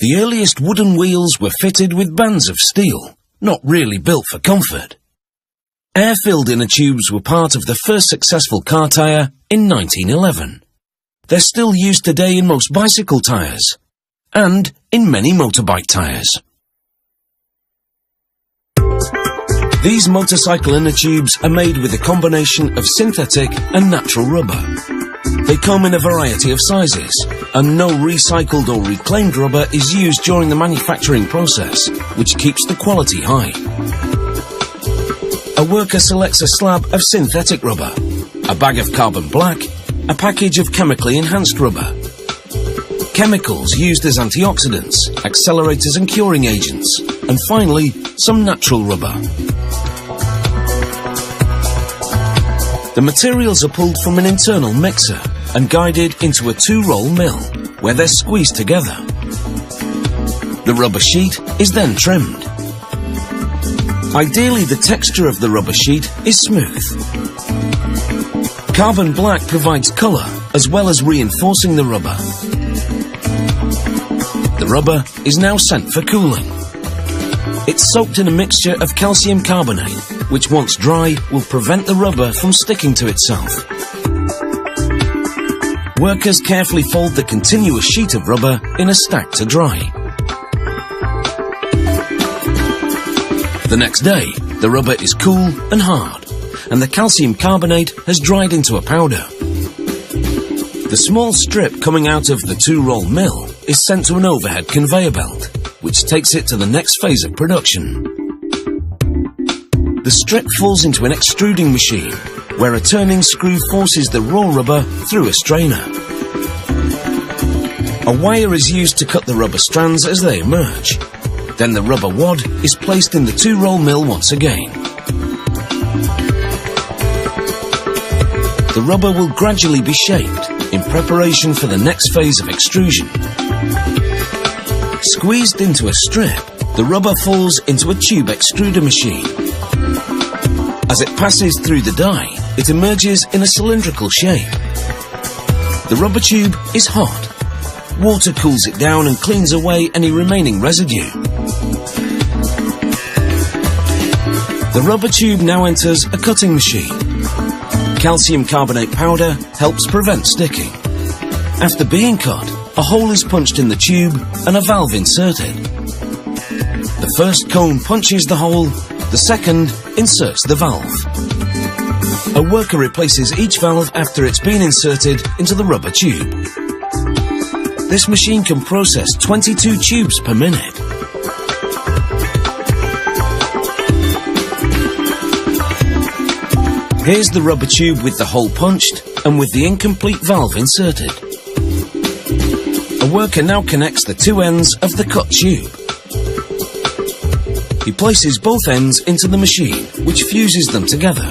The earliest wooden wheels were fitted with bands of steel, not really built for comfort. Air-filled inner tubes were part of the first successful car tyre in 1911. They're still used today in most bicycle tyres, and in many motorbike tyres. These motorcycle inner tubes are made with a combination of synthetic and natural rubber. They come in a variety of sizes, and no recycled or reclaimed rubber is used during the manufacturing process, which keeps the quality high. A worker selects a slab of synthetic rubber, a bag of carbon black, a package of chemically enhanced rubber. Chemicals used as antioxidants, accelerators and curing agents, and finally, some natural rubber. The materials are pulled from an internal mixer and guided into a two-roll mill, where they're squeezed together. The rubber sheet is then trimmed. Ideally, the texture of the rubber sheet is smooth. Carbon black provides colour, as well as reinforcing the rubber. The rubber is now sent for cooling. It's soaked in a mixture of calcium carbonate, which once dry will prevent the rubber from sticking to itself. Workers carefully fold the continuous sheet of rubber in a stack to dry. The next day, the rubber is cool and hard, and the calcium carbonate has dried into a powder. The small strip coming out of the two-roll mill is sent to an overhead conveyor belt, which takes it to the next phase of production. The strip falls into an extruding machine, where a turning screw forces the raw rubber through a strainer. A wire is used to cut the rubber strands as they emerge. Then the rubber wad is placed in the two-roll mill once again. The rubber will gradually be shaped in preparation for the next phase of extrusion. Squeezed into a strip, the rubber falls into a tube extruder machine. As it passes through the die, it emerges in a cylindrical shape. The rubber tube is hot. Water cools it down and cleans away any remaining residue. The rubber tube now enters a cutting machine. Calcium carbonate powder helps prevent sticking. After being cut, a hole is punched in the tube and a valve inserted. The first cone punches the hole, the second inserts the valve. A worker replaces each valve after it's been inserted into the rubber tube. This machine can process 22 tubes per minute. Here's the rubber tube with the hole punched and with the incomplete valve inserted. A worker now connects the two ends of the cut tube. He places both ends into the machine, which fuses them together.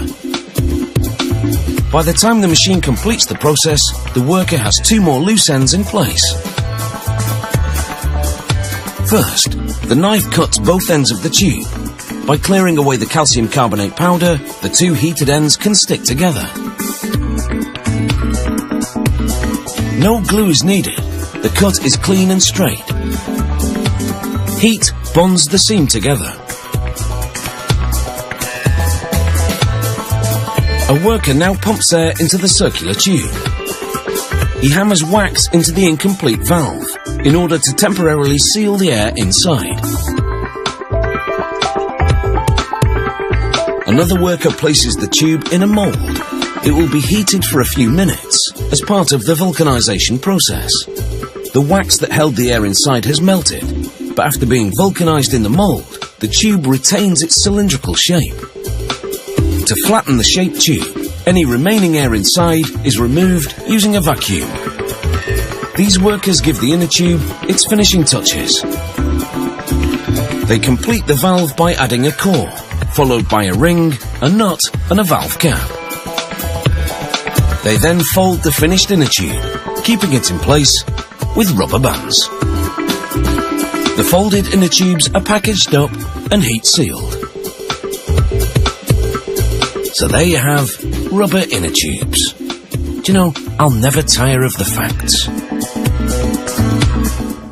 By the time the machine completes the process, the worker has two more loose ends in place. First, the knife cuts both ends of the tube. By clearing away the calcium carbonate powder, the two heated ends can stick together. No glue is needed. The cut is clean and straight. Heat bonds the seam together. A worker now pumps air into the circular tube. He hammers wax into the incomplete valve in order to temporarily seal the air inside. Another worker places the tube in a mould. It will be heated for a few minutes as part of the vulcanization process. The wax that held the air inside has melted, but after being vulcanized in the mould, the tube retains its cylindrical shape. To flatten the shaped tube, any remaining air inside is removed using a vacuum. These workers give the inner tube its finishing touches. They complete the valve by adding a core, followed by a ring, a nut and a valve cap. They then fold the finished inner tube, keeping it in place with rubber bands. The folded inner tubes are packaged up and heat sealed. So there you have rubber inner tubes. Do you know, I'll never tire of the facts.